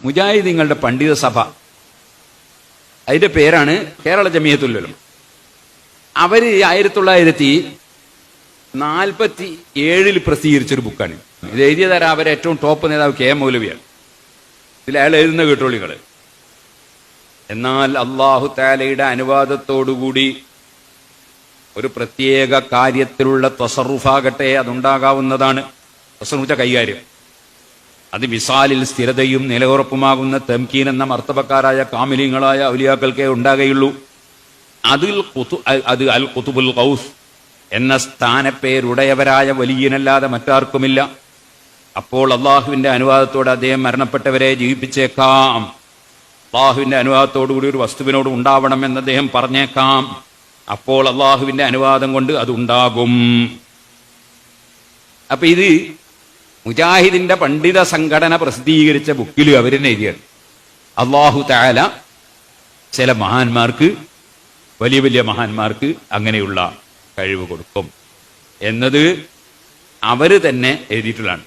മുജാഹിദീങ്ങളുടെ പണ്ഡിത സഭ, അതിന്റെ പേരാണ് കേരള ജമിയത്തുൽ ഉലമ. അവര് 1947 പ്രസിദ്ധീകരിച്ചൊരു ബുക്കാണ്. ഇത് എഴുതിയതാരാ? അവരെ ഏറ്റവും ടോപ്പ് നേതാവ് കെ എം മൗലവിയാണ്. ഇതിൽ അയാൾ എഴുതുന്ന കേട്ടോളികള്. എന്നാൽ അല്ലാഹു തആലയുടെ അനുവാദത്തോടുകൂടി ഒരു പ്രത്യേക കാര്യത്തിലുള്ള തസറുഫാകട്ടെ അതുണ്ടാകാവുന്നതാണ്. തസറുഫ കൈകാര്യം, അത് വിസാലിൽ സ്ഥിരതയും നിലയുറപ്പുമാകുന്ന തംകീൻ എന്ന മർത്തബക്കാരായ കാമിലീങ്ങളായ ഔലിയാക്കൾക്കേ ഉണ്ടാകുകയുള്ളൂ. അത് അൽ ഖുതുബുൽ ഖൗസ് എന്ന സ്ഥാനപ്പേരുടയവരായ വലിയനല്ലാതെ മറ്റാർക്കുമില്ല. അപ്പോൾ അള്ളാഹുവിന്റെ അനുവാദത്തോടെ അദ്ദേഹം മരണപ്പെട്ടവരെ ജീവിപ്പിച്ചേക്കാം. അള്ളാഹുവിന്റെ അനുവാദത്തോടുകൂടി ഒരു വസ്തുവിനോട് ഉണ്ടാവണമെന്ന് അദ്ദേഹം പറഞ്ഞേക്കാം. അപ്പോൾ അള്ളാഹുവിന്റെ അനുവാദം കൊണ്ട് അത് ഉണ്ടാകും. അപ്പൊ ഇത് മുജാഹിദിന്റെ പണ്ഡിത സംഘടന പ്രസിദ്ധീകരിച്ച ബുക്കിൽ അവരെന്നെ എഴുതിയാണ്. അല്ലാഹു തആല ചില മഹാന്മാർക്ക്, വലിയ വലിയ മഹാന്മാർക്ക് അങ്ങനെയുള്ള കഴിവ് കൊടുക്കും എന്നത് അവര് തന്നെ എഴുതിയിട്ടുള്ളതാണ്.